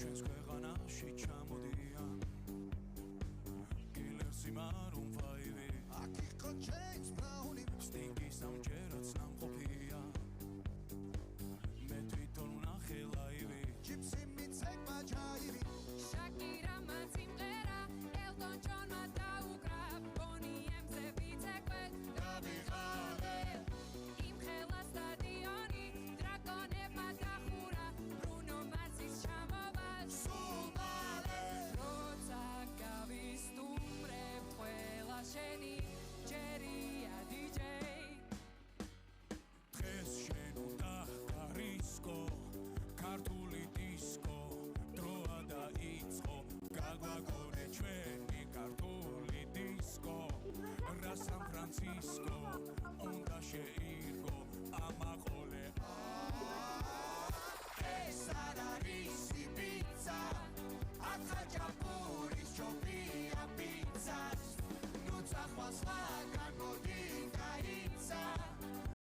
ჩვენს ქვეყანაში ჩამოდიან კილერსი მარუნ 5 აქ იყო ჯეიმს ბრაუნი სტინგი სამჯერ